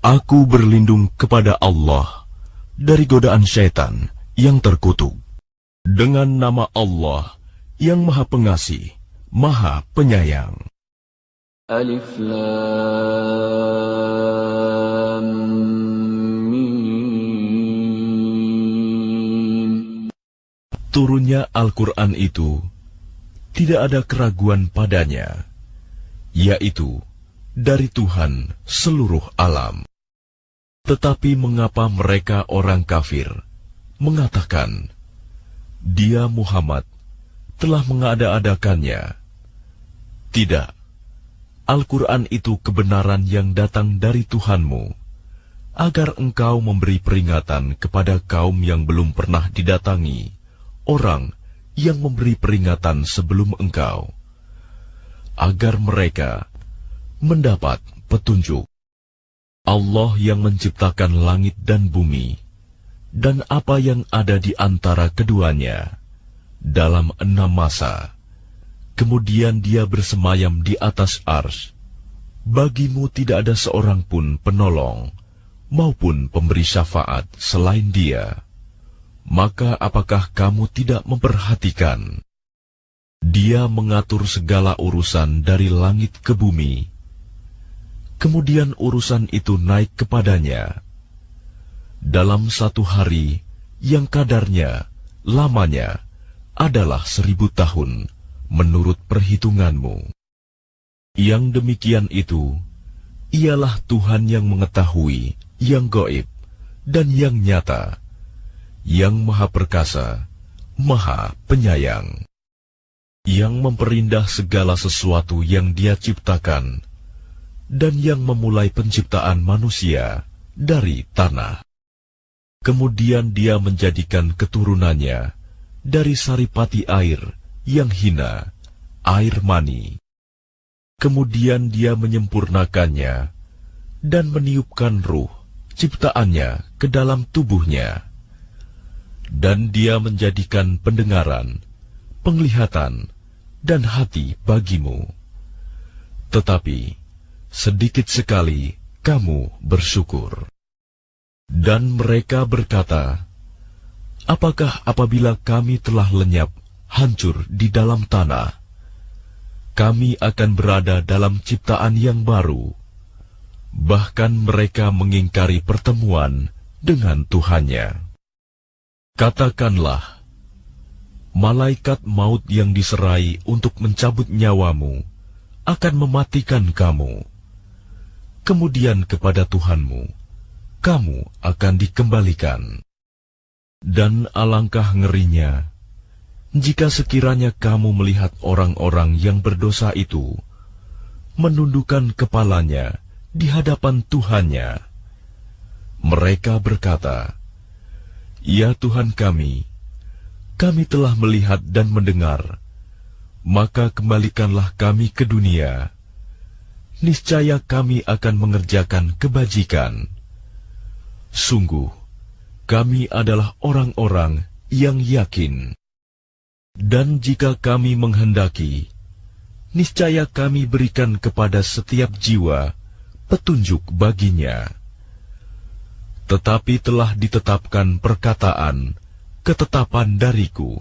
Aku berlindung kepada Allah dari godaan syaitan yang terkutuk. Dengan nama Allah yang Maha Pengasih, Maha Penyayang. Alif Lam Mim. Turunnya Al-Quran itu tidak ada keraguan padanya, yaitu dari Tuhan seluruh alam. Tetapi mengapa mereka orang kafir mengatakan, Dia Muhammad telah mengada-adakannya? Tidak, Al-Quran itu kebenaran yang datang dari Tuhanmu, agar engkau memberi peringatan kepada kaum yang belum pernah didatangi orang yang memberi peringatan sebelum engkau, agar mereka mendapat petunjuk. Allah yang menciptakan langit dan bumi, dan apa yang ada di antara keduanya, dalam 6 masa. Kemudian Dia bersemayam di atas arsy. Bagimu tidak ada seorang pun penolong, maupun pemberi syafaat selain Dia. Maka apakah kamu tidak memperhatikan? Dia mengatur segala urusan dari langit ke bumi. Kemudian urusan itu naik kepadanya dalam satu hari yang kadarnya, lamanya adalah 1000 tahun menurut perhitunganmu. Yang demikian itu ialah Tuhan yang mengetahui yang gaib dan yang nyata, yang Maha Perkasa, Maha Penyayang, yang memperindah segala sesuatu yang Dia ciptakan, dan yang memulai penciptaan manusia dari tanah. Kemudian Dia menjadikan keturunannya dari saripati air yang hina, air mani. Kemudian Dia menyempurnakannya dan meniupkan ruh ciptaannya ke dalam tubuhnya. Dan Dia menjadikan pendengaran, penglihatan, dan hati bagimu. Tetapi sedikit sekali kamu bersyukur. Dan mereka berkata, apakah apabila kami telah lenyap, hancur di dalam tanah, kami akan berada dalam ciptaan yang baru? Bahkan mereka mengingkari pertemuan dengan Tuhannya. Katakanlah, malaikat maut yang diserai untuk mencabut nyawamu akan mematikan kamu. Kemudian kepada Tuhanmu kamu akan dikembalikan. Dan alangkah ngerinya jika sekiranya kamu melihat orang-orang yang berdosa itu menundukkan kepalanya di hadapan Tuhannya. Mereka berkata, Ya Tuhan kami telah melihat dan mendengar, maka kembalikanlah kami ke dunia. Niscaya kami akan mengerjakan kebajikan. Sungguh, kami adalah orang-orang yang yakin. Dan jika kami menghendaki, niscaya kami berikan kepada setiap jiwa petunjuk baginya. Tetapi telah ditetapkan perkataan, ketetapan dariku.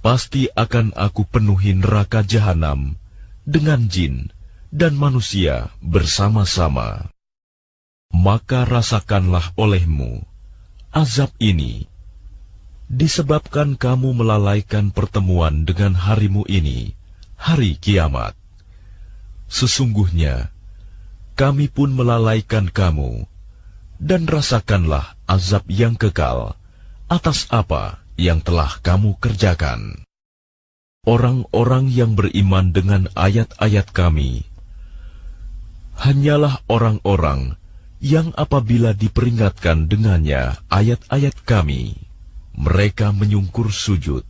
Pasti akan aku penuhi neraka jahanam dengan jin dan manusia bersama-sama. Maka rasakanlah olehmu azab ini, disebabkan kamu melalaikan pertemuan dengan harimu ini, hari kiamat. Sesungguhnya kami pun melalaikan kamu, dan rasakanlah azab yang kekal atas apa yang telah kamu kerjakan. Orang-orang yang beriman dengan ayat-ayat kami hanyalah orang-orang yang apabila diperingatkan dengannya ayat-ayat kami, mereka menyungkur sujud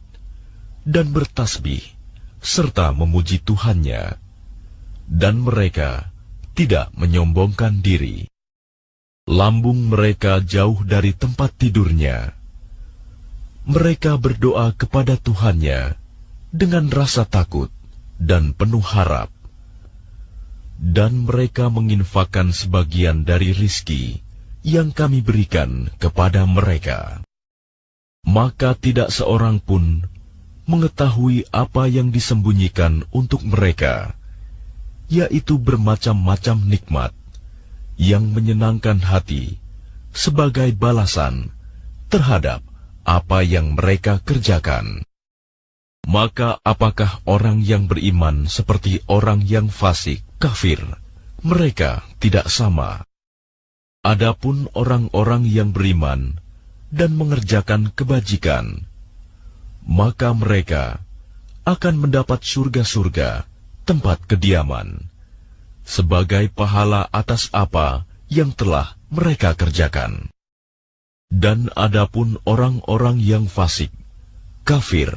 dan bertasbih serta memuji Tuhannya, dan mereka tidak menyombongkan diri. Lambung mereka jauh dari tempat tidurnya. Mereka berdoa kepada Tuhannya dengan rasa takut dan penuh harap. Dan mereka menginfakkan sebagian dari rizki yang kami berikan kepada mereka. Maka tidak seorang pun mengetahui apa yang disembunyikan untuk mereka, yaitu bermacam-macam nikmat yang menyenangkan hati sebagai balasan terhadap apa yang mereka kerjakan. Maka apakah orang yang beriman seperti orang yang fasik, kafir? Mereka tidak sama. Adapun orang-orang yang beriman dan mengerjakan kebajikan, maka mereka akan mendapat surga-surga, tempat kediaman, sebagai pahala atas apa yang telah mereka kerjakan. Dan adapun orang-orang yang fasik, kafir,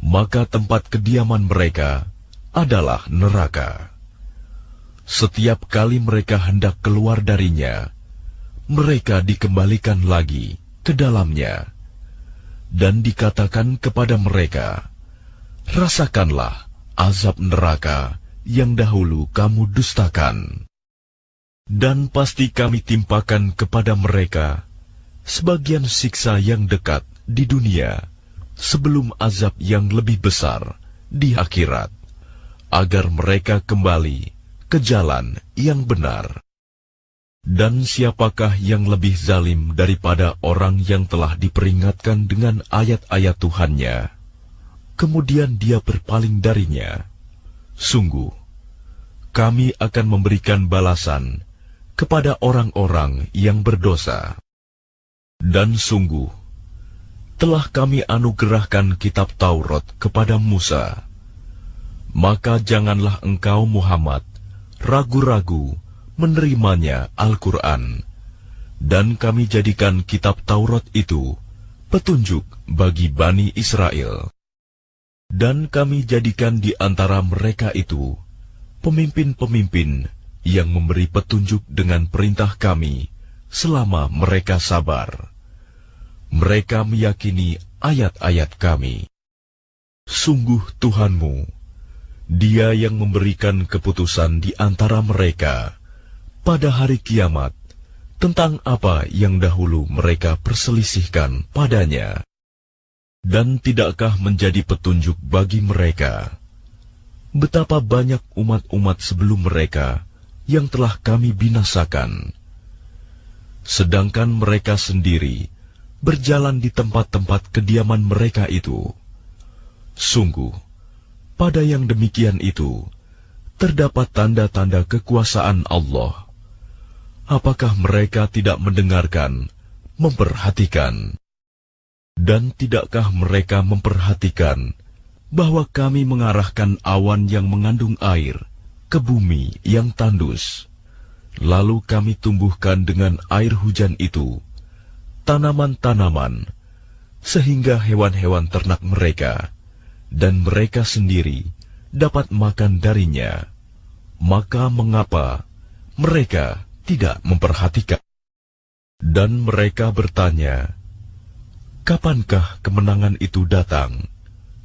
maka tempat kediaman mereka adalah neraka. Setiap kali mereka hendak keluar darinya, mereka dikembalikan lagi ke dalamnya, dan dikatakan kepada mereka, "Rasakanlah azab neraka yang dahulu kamu dustakan." Dan pasti kami timpakan kepada mereka sebagian siksa yang dekat di dunia, sebelum azab yang lebih besar di akhirat, agar mereka kembali ke jalan yang benar. Dan siapakah yang lebih zalim daripada orang yang telah diperingatkan dengan ayat-ayat Tuhannya, kemudian dia berpaling darinya? Sungguh, kami akan memberikan balasan kepada orang-orang yang berdosa. Dan sungguh, telah kami anugerahkan kitab Taurat kepada Musa. Maka janganlah engkau Muhammad ragu-ragu menerimanya Al-Quran, dan kami jadikan kitab Taurat itu petunjuk bagi Bani Israel. Dan kami jadikan di antara mereka itu pemimpin-pemimpin yang memberi petunjuk dengan perintah kami selama mereka sabar. Mereka meyakini ayat-ayat kami. Sungguh Tuhanmu, Dia yang memberikan keputusan di antara mereka pada hari kiamat tentang apa yang dahulu mereka perselisihkan padanya. Dan tidakkah menjadi petunjuk bagi mereka betapa banyak umat-umat sebelum mereka yang telah kami binasakan, sedangkan mereka sendiri berjalan di tempat-tempat kediaman mereka itu. Sungguh, pada yang demikian itu terdapat tanda-tanda kekuasaan Allah. Apakah mereka tidak mendengarkan, memperhatikan? Dan tidakkah mereka memperhatikan bahwa kami mengarahkan awan yang mengandung air ke bumi yang tandus, lalu kami tumbuhkan dengan air hujan itu tanaman-tanaman, sehingga hewan-hewan ternak mereka dan mereka sendiri dapat makan darinya? Maka mengapa mereka tidak memperhatikan? Dan mereka bertanya, "Kapankah kemenangan itu datang,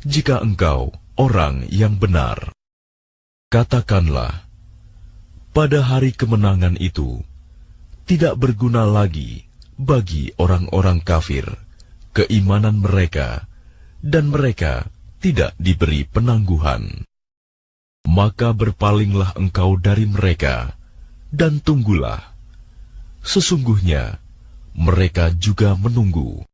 jika engkau orang yang benar?" Katakanlah, pada hari kemenangan itu tidak berguna lagi bagi orang-orang kafir keimanan mereka, dan mereka tidak diberi penangguhan. Maka berpalinglah engkau dari mereka, dan tunggulah. Sesungguhnya mereka juga menunggu.